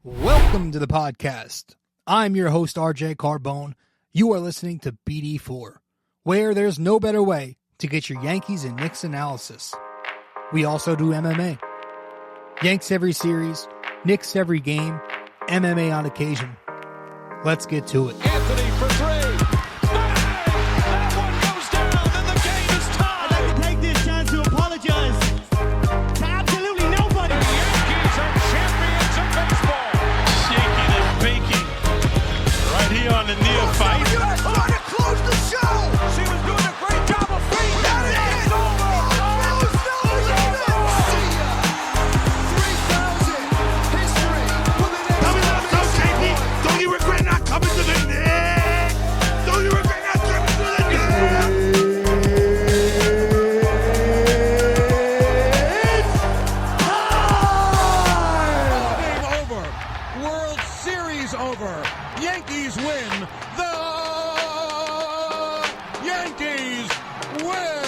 Welcome to the podcast. I'm your host, RJ Carbone. You are listening to BD4, where there's no better way to get your Yankees and Knicks analysis. We also do MMA. Yanks every series, Knicks every game, MMA on occasion. Let's get to it. Anthony for three. Bang! That one goes down, and the game is tied. I'd like to take this chance to apologize to absolutely nobody. The Yankees are champions of baseball. Shaking and baking right here on the neophyte. You guys trying to close the show. She was doing a great job of feeding that. It's over. Don't you regret not coming to the Knicks? Don't you regret not coming to the Knicks? Game over. World Series over. Yankees win. The Yankees win.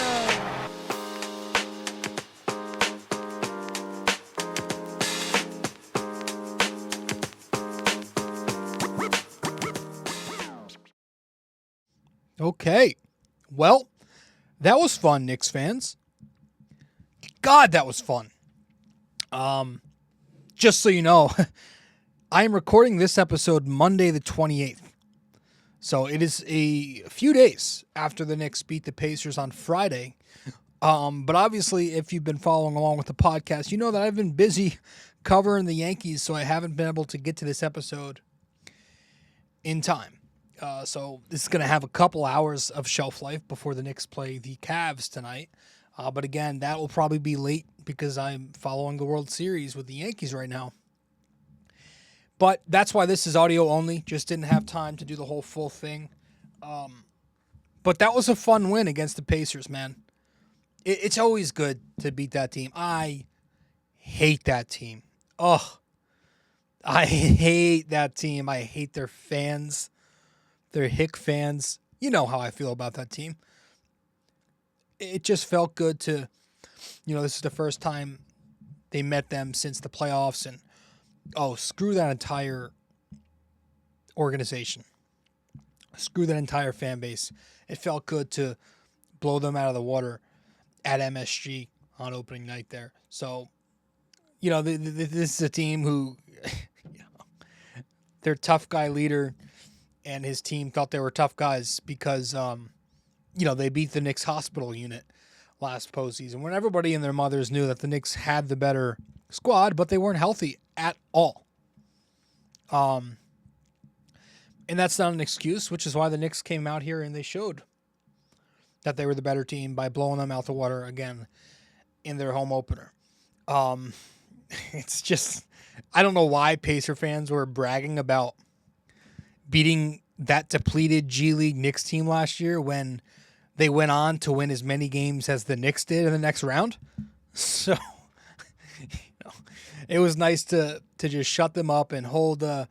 Okay. Well, that was fun, Knicks fans. God, that was fun. Just so you know, I am recording this episode Monday the 28th. So it is a few days after the Knicks beat the Pacers on Friday. But obviously, if you've been following along with the podcast, you know that I've been busy covering the Yankees, so I haven't been able to get to this episode in time. So this is going to have a couple hours of shelf life before the Knicks play the Cavs tonight. But again, that will probably be late because I'm following the World Series with the Yankees right now. But that's why this is audio only. Just didn't have time to do the whole full thing. But that was a fun win against the Pacers, man. It's always good to beat that team. I hate that team. Ugh. I hate that team. I hate their fans. They're Hick fans. You know how I feel about that team. It just felt good to, this is the first time they met them since the playoffs. And, screw that entire organization. Screw that entire fan base. It felt good to blow them out of the water at MSG on opening night there. So, this is a team who, their tough guy leader and his team thought they were tough guys because, they beat the Knicks hospital unit last postseason when everybody and their mothers knew that the Knicks had the better squad, but they weren't healthy at all. And that's not an excuse, which is why the Knicks came out here and they showed that they were the better team by blowing them out the water again in their home opener. It's just, I don't know why Pacer fans were bragging about beating that depleted G League Knicks team last year when they went on to win as many games as the Knicks did in the next round. So, it was nice to just shut them up and hold the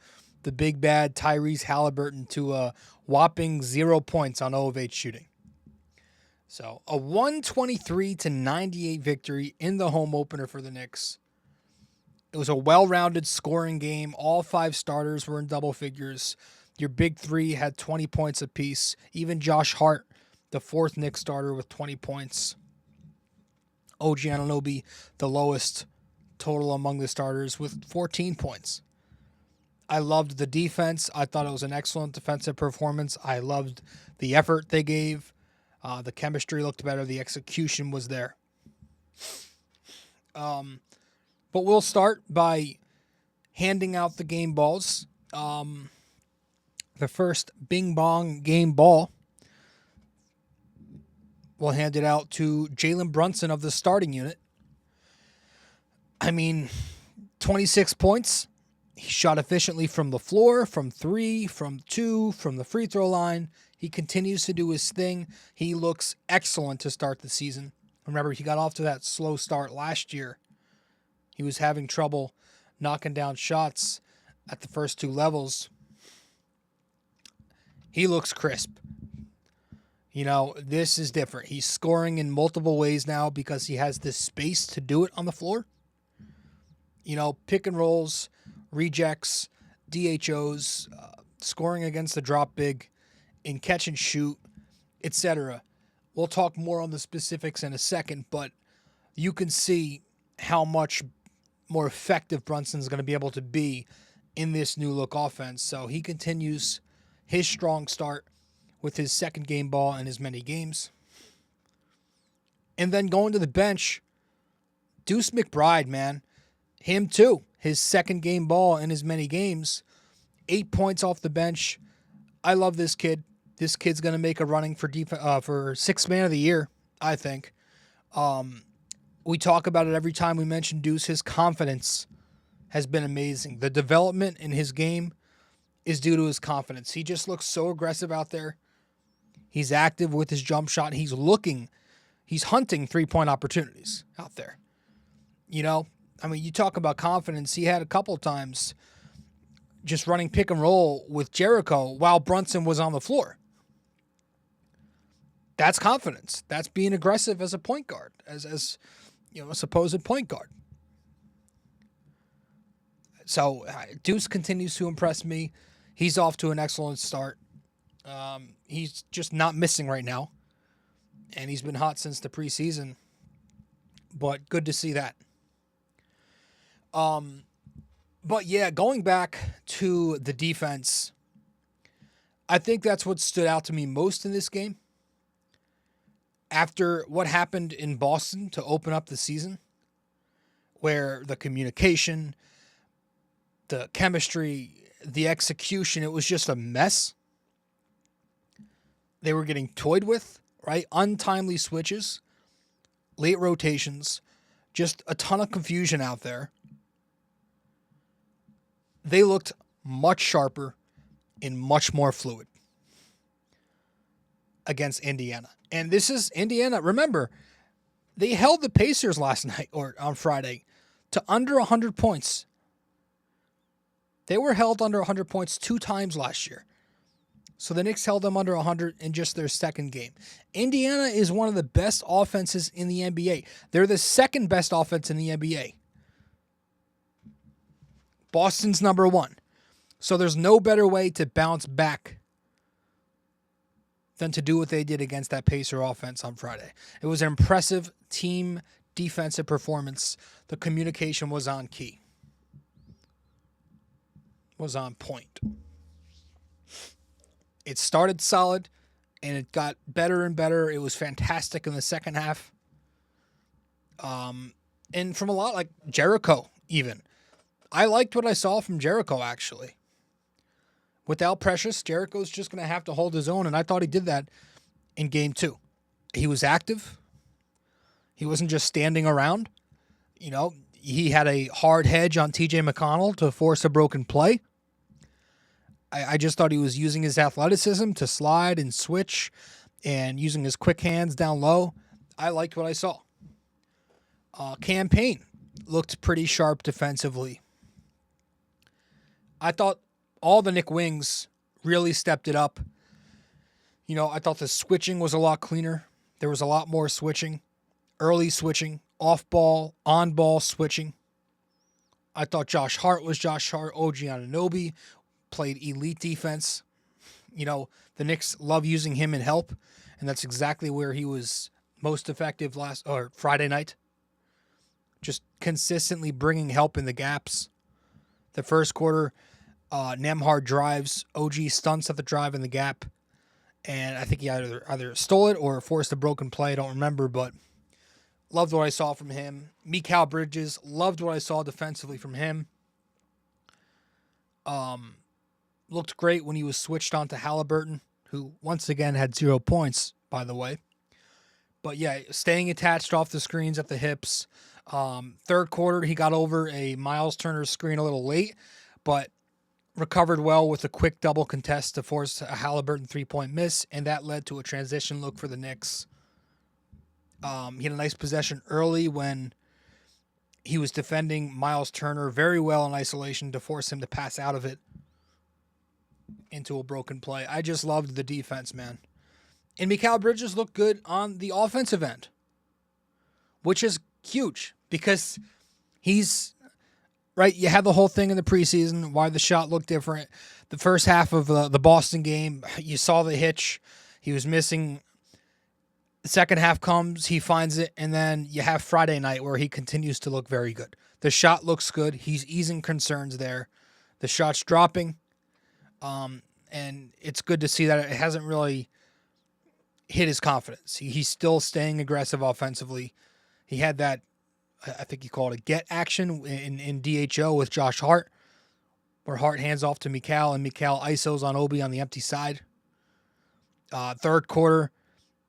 big bad Tyrese Halliburton to a whopping 0 points on 0 of 8 shooting. So, a 123-98 victory in the home opener for the Knicks. It was a well-rounded scoring game. All 5 starters were in double figures. Your big 3 had 20 points apiece. Even Josh Hart, the 4th Knicks starter, with 20 points. OG Anunoby, the lowest total among the starters, with 14 points. I loved the defense. I thought it was an excellent defensive performance. I loved the effort they gave. The chemistry looked better. The execution was there. But we'll start by handing out the game balls. The first Bing Bong game ball, we'll hand it out to Jalen Brunson of the starting unit. 26 points. He shot efficiently from the floor, from 3, from 2, from the free throw line. He continues to do his thing. He looks excellent to start the season. Remember, he got off to that slow start last year. He was having trouble knocking down shots at the first 2 levels. He looks crisp. This is different. He's scoring in multiple ways now because he has this space to do it on the floor. Pick and rolls, rejects, DHOs, scoring against the drop big, in catch and shoot, etc. We'll talk more on the specifics in a second, but you can see how much more effective Brunson's going to be able to be in this new look offense. So he continues his strong start with his second game ball in as many games. And then going to the bench, Deuce McBride, man. Him too. His second game ball in as many games. 8 points off the bench. I love this kid. This kid's going to make a running for sixth man of the year, I think. We talk about it every time we mention Deuce. His confidence has been amazing. The development in his game is due to his confidence. He just looks so aggressive out there. He's active with his jump shot. He's hunting three-point opportunities out there. You know, I mean, you talk about confidence. He had a couple of times just running pick and roll with Jericho while Brunson was on the floor. That's confidence. That's being aggressive as a point guard, as you know, a supposed point guard. So Deuce continues to impress me. He's off to an excellent start. He's just not missing right now. And he's been hot since the preseason. But good to see that. But yeah, going back to the defense, I think that's what stood out to me most in this game. After what happened in Boston to open up the season, where the communication, the chemistry, the execution, it was just a mess. They were getting toyed with, right? Untimely switches, late rotations, just a ton of confusion out there. They looked much sharper and much more fluid against Indiana. And this is Indiana. Remember, they held the Pacers last night or on Friday to under 100 points. They were held under 100 points 2 times last year. So the Knicks held them under 100 in just their second game. Indiana is one of the best offenses in the NBA. They're the second best offense in the NBA. Boston's number 1. So there's no better way to bounce back than to do what they did against that Pacer offense on Friday. It was an impressive team defensive performance. The communication was on key. Was on point. It started solid, and it got better and better. It was fantastic in the second half. And from a lot like Jericho, even. I liked what I saw from Jericho, actually. Without Precious, Jericho's just going to have to hold his own, and I thought he did that in Game 2. He was active. He wasn't just standing around. You know, he had a hard hedge on TJ McConnell to force a broken play. I just thought he was using his athleticism to slide and switch and using his quick hands down low. I liked what I saw. Campaign looked pretty sharp defensively. I thought all the Knick wings really stepped it up. You know, I thought the switching was a lot cleaner. There was a lot more switching, early switching, off-ball, on-ball switching. I thought Josh Hart was Josh Hart. OG Anunoby played elite defense. You know, the Knicks love using him in help, and that's exactly where he was most effective Friday night. Just consistently bringing help in the gaps. The first quarter, Nembhard drives, OG stunts at the drive in the gap, and I think he either stole it or forced a broken play. I don't remember, but loved what I saw from him. Mikal Bridges, loved what I saw defensively from him. Looked great when he was switched on to Halliburton, who once again had 0 points, by the way. But yeah, staying attached off the screens at the hips. Third quarter, he got over a Miles Turner screen a little late, but recovered well with a quick double contest to force a Halliburton 3-point miss, and that led to a transition look for the Knicks. He had a nice possession early when he was defending Miles Turner very well in isolation to force him to pass out of it into a broken play. I just loved the defense, man. And Mikal Bridges looked good on the offensive end, which is huge because he's right? You had the whole thing in the preseason, why the shot looked different. The first half of the Boston game, you saw the hitch. He was missing. The second half comes, he finds it, and then you have Friday night where he continues to look very good. The shot looks good. He's easing concerns there. The shot's dropping, and it's good to see that it hasn't really hit his confidence. He's still staying aggressive offensively. He had that, I think he called it get action in DHO with Josh Hart, where Hart hands off to Mikal, and Mikal isos on Obi on the empty side. Third quarter,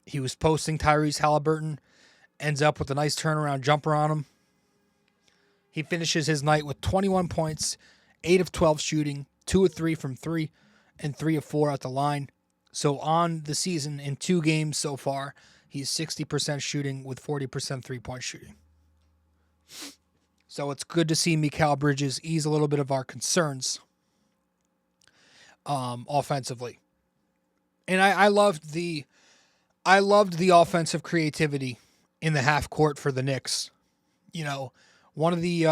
he was posting Tyrese Halliburton, ends up with a nice turnaround jumper on him. He finishes his night with 21 points, 8 of 12 shooting, 2 of 3 from 3, and 3 of 4 at the line. So on the season, in 2 games so far, he's 60% shooting with 40% three-point shooting. So it's good to see Mikal Bridges ease a little bit of our concerns offensively. And I loved the offensive creativity in the half court for the Knicks. You know, one of the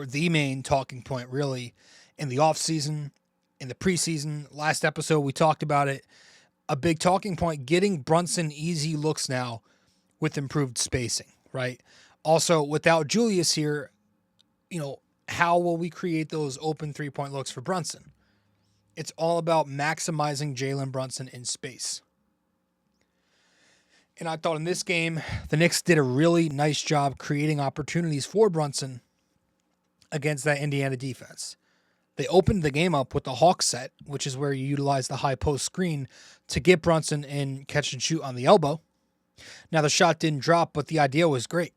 the main talking point really in the offseason, in the preseason, last episode we talked about it, a big talking point, getting Brunson easy looks now with improved spacing, right? Also, without Julius here, you know, how will we create those open three-point looks for Brunson? It's all about maximizing Jalen Brunson in space. And I thought in this game, the Knicks did a really nice job creating opportunities for Brunson against that Indiana defense. They opened the game up with the Hawk set, which is where you utilize the high post screen to get Brunson in catch and shoot on the elbow. Now, the shot didn't drop, but the idea was great.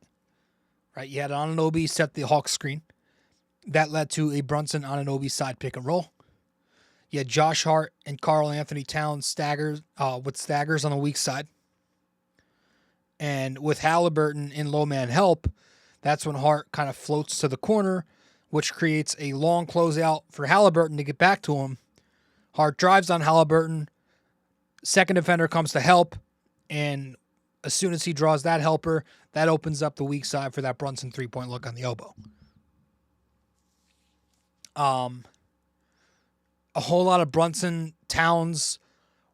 Right? You had Anunoby set the Hawk screen. That led to a Brunson Anunoby side pick and roll. You had Josh Hart and Karl Anthony Towns staggers on the weak side. And with Halliburton in low man help, that's when Hart kind of floats to the corner, which creates a long closeout for Halliburton to get back to him. Hart drives on Halliburton. Second defender comes to help. And as soon as he draws that helper, that opens up the weak side for that Brunson three-point look on the elbow. A whole lot of Brunson, Towns,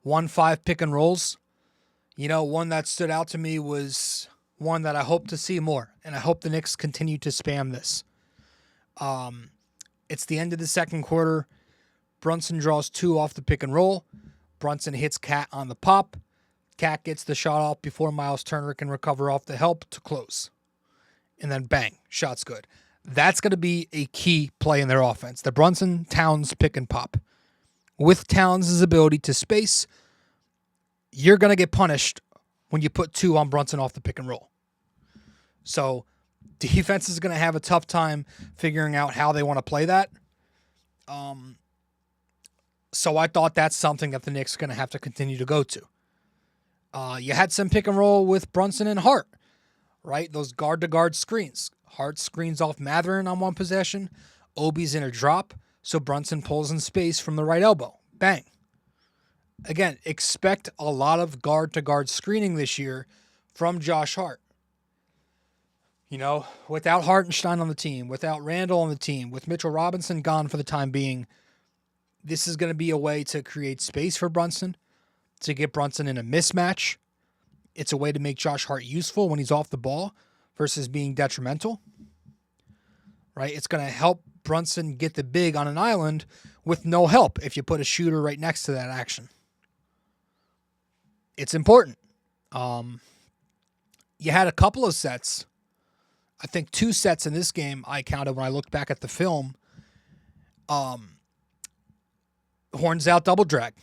1-5 pick and rolls. You know, one that stood out to me was one that I hope to see more, and I hope the Knicks continue to spam this. It's the end of the second quarter. Brunson draws 2 off the pick and roll. Brunson hits Cat on the pop. Cat gets the shot off before Miles Turner can recover off the help to close. And then bang, shot's good. That's going to be a key play in their offense. The Brunson-Towns pick and pop. With Towns' ability to space, you're going to get punished when you put 2 on Brunson off the pick and roll. So defense is going to have a tough time figuring out how they want to play that. So I thought that's something that the Knicks are going to have to continue to go to. You had some pick and roll with Brunson and Hart, right? Those guard-to-guard screens. Hart screens off Mathurin on one possession. Obi's in a drop, so Brunson pulls in space from the right elbow. Bang. Again, expect a lot of guard-to-guard screening this year from Josh Hart. You know, without Hartenstein on the team, without Randall on the team, with Mitchell Robinson gone for the time being, this is going to be a way to create space for Brunson, to get Brunson in a mismatch. It's a way to make Josh Hart useful when he's off the ball versus being detrimental. Right? It's going to help Brunson get the big on an island with no help if you put a shooter right next to that action. It's important. You had a couple of sets. I think 2 sets in this game I counted when I looked back at the film. Horns out double drag.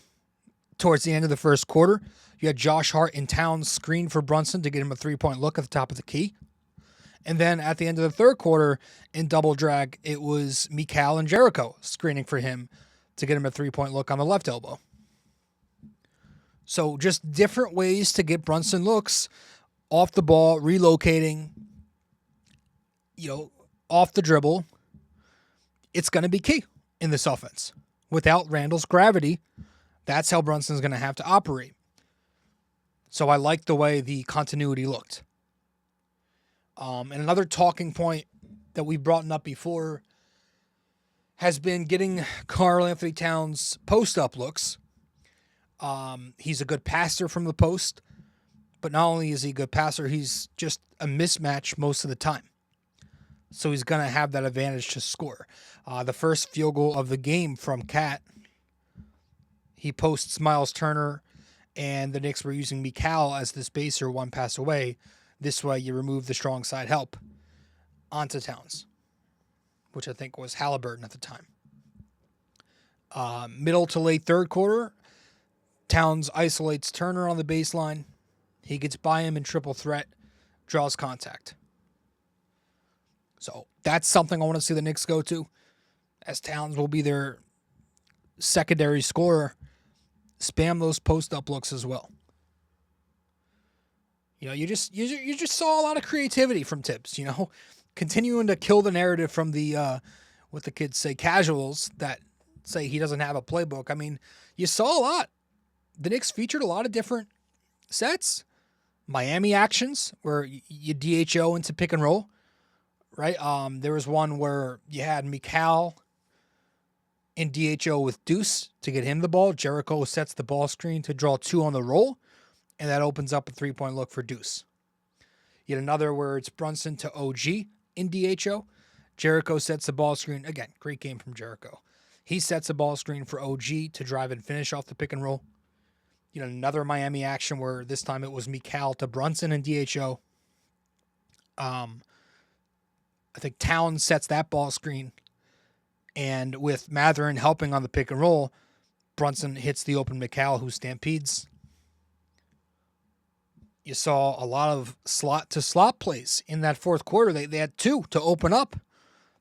Towards the end of the first quarter, you had Josh Hart in Towns screen for Brunson to get him a 3-point look at the top of the key. And then at the end of the third quarter, in double drag, it was Mikal and Jericho screening for him to get him a 3-point look on the left elbow. So just different ways to get Brunson looks off the ball, relocating, you know, off the dribble. It's going to be key in this offense. Without Randall's gravity, that's how Brunson's going to have to operate. So I like the way the continuity looked. And another talking point that we've brought up before has been getting Karl Anthony Towns post-up looks. He's a good passer from the post, but not only is he a good passer, he's just a mismatch most of the time. So he's going to have that advantage to score. The first field goal of the game from Cat, he posts Miles Turner, and the Knicks were using Mikal as the spacer one pass away. This way you remove the strong side help onto Towns, which I think was Halliburton at the time. Middle to late third quarter, Towns isolates Turner on the baseline. He gets by him in triple threat, draws contact. So that's something I want to see the Knicks go to, as Towns will be their secondary scorer. Spam those post-up looks as well. You know, you just saw a lot of creativity from Tibbs, you know, continuing to kill the narrative from the, what the kids say, casuals that say he doesn't have a playbook. I mean, you saw a lot. The Knicks featured a lot of different sets. Miami actions where you DHO into pick and roll, right? There was one where you had Mikal in DHO with Deuce to get him the ball. Jericho sets the ball screen to draw 2 on the roll, and that opens up a 3-point look for Deuce. Yet another where it's Brunson to OG in DHO. Jericho sets the ball screen. Again, great game from Jericho. He sets a ball screen for OG to drive and finish off the pick and roll. You know, another Miami action where this time it was Mikal to Brunson in DHO. I think Towns sets that ball screen. And with Matherin helping on the pick and roll, Brunson hits the open Mikal, who stampedes. You saw a lot of slot to slot plays in that fourth quarter. They had 2 to open up.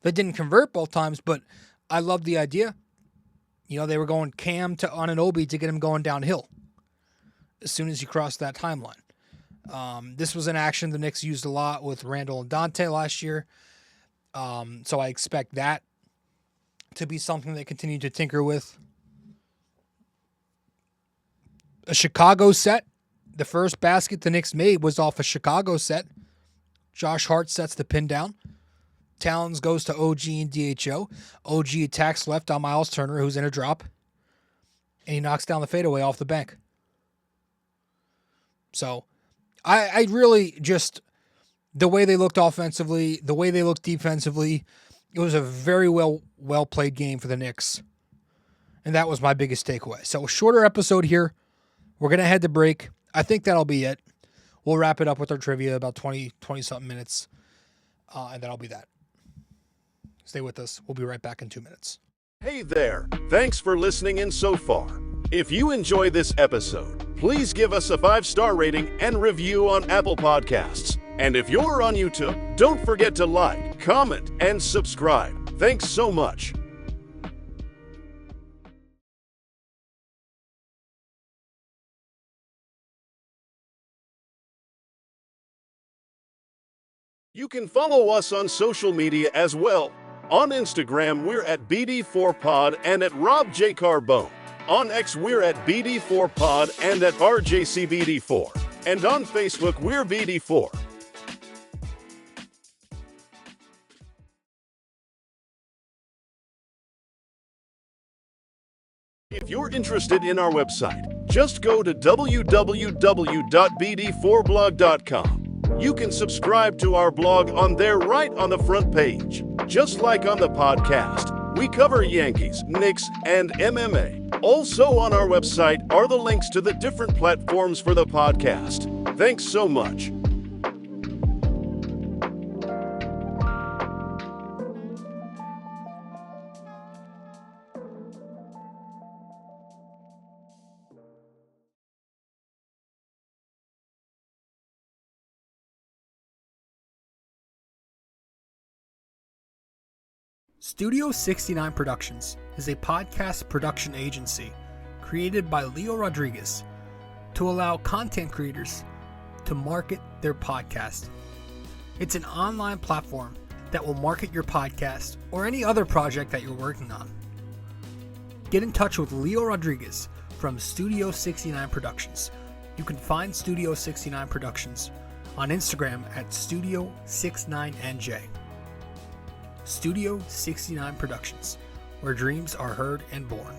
They didn't convert both times, but I loved the idea. You know, they were going Cam to Anunoby to get him going downhill as soon as you cross that timeline. This was an action the Knicks used a lot with Randall and Dante last year. So I expect that to be something they continue to tinker with. A Chicago set. The first basket the Knicks made was off a Chicago set. Josh Hart sets the pin down. Towns goes to OG and DHO. OG attacks left on Miles Turner, who's in a drop. And he knocks down the fadeaway off the bank. So, I really just, the way they looked offensively, the way they looked defensively, it was a very well played game for the Knicks. And that was my biggest takeaway. So, a shorter episode here. We're going to head to break. I think that'll be it. We'll wrap it up with our trivia, about 20-something minutes. And that'll be that. Stay with us. We'll be right back in 2 minutes. Hey there. Thanks for listening in so far. If you enjoy this episode, please give us a 5-star rating and review on Apple Podcasts. And if you're on YouTube, don't forget to like, comment, and subscribe. Thanks so much. You can follow us on social media as well. On Instagram, we're at BD4Pod and at Rob J. Carbone. On X, we're at BD4Pod and at RJCBD4. And on Facebook, we're BD4. If you're interested in our website, just go to www.bd4blog.com. You can subscribe to our blog on there right on the front page. Just like on the podcast, we cover Yankees, Knicks, and MMA. Also on our website are the links to the different platforms for the podcast. Thanks so much. Studio 69 Productions is a podcast production agency created by Leo Rodriguez to allow content creators to market their podcast. It's an online platform that will market your podcast or any other project that you're working on. Get in touch with Leo Rodriguez from Studio 69 Productions. You can find Studio 69 Productions on Instagram at Studio69NJ. Studio 69 Productions, where dreams are heard and born.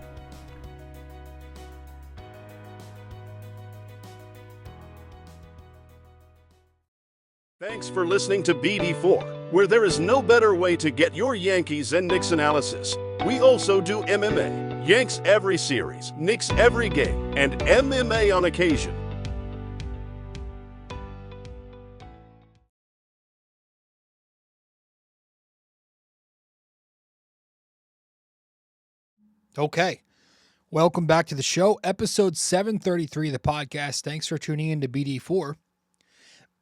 Thanks for listening to BD4, where there is no better way to get your Yankees and Knicks analysis. We also do MMA, Yanks every series, Knicks every game, and MMA on occasion. Okay. Welcome back to the show, episode 733 of the podcast. Thanks for tuning in to BD4.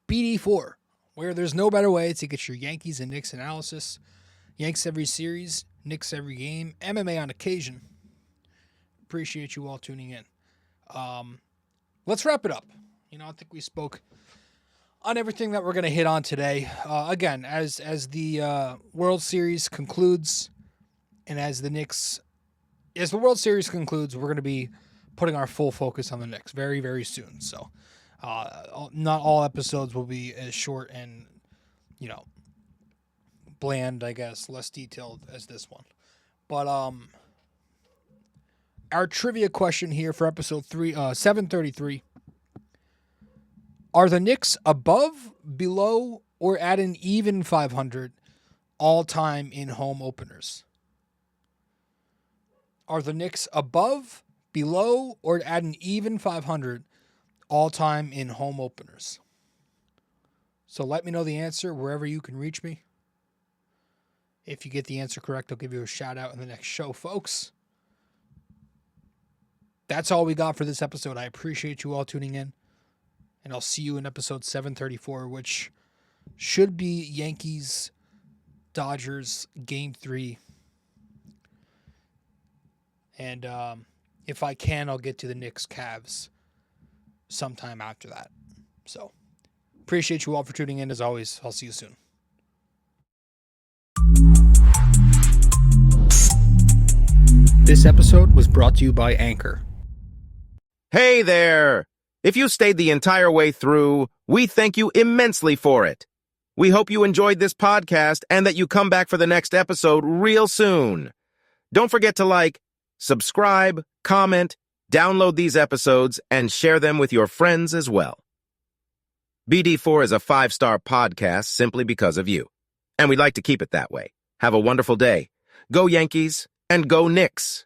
BD4, where there's no better way to get your Yankees and Knicks analysis. Yanks every series, Knicks every game, MMA on occasion. Appreciate you all tuning in. Let's wrap it up. I think we spoke on everything that we're going to hit on today. Again, as the World Series concludes and as the World Series concludes, we're going to be putting our full focus on the Knicks very, very soon. So not all episodes will be as short and, bland, I guess, less detailed as this one. But our trivia question here for episode 733. Are the Knicks above, below, or at an even 500 all-time in home openers? Are the Knicks above, below, or at an even 500 all-time in home openers? So let me know the answer wherever you can reach me. If you get the answer correct, I'll give you a shout out in the next show, folks. That's all we got for this episode. I appreciate you all tuning in. And I'll see you in episode 734, which should be Yankees-Dodgers Game 3. And if I can, I'll get to the Knicks-Cavs sometime after that. So, appreciate you all for tuning in. As always, I'll see you soon. This episode was brought to you by Anchor. Hey there! If you stayed the entire way through, we thank you immensely for it. We hope you enjoyed this podcast and that you come back for the next episode real soon. Don't forget to subscribe, comment, download these episodes, and share them with your friends as well. BD4 is a 5-star podcast simply because of you, and we'd like to keep it that way. Have a wonderful day. Go Yankees, and go Knicks!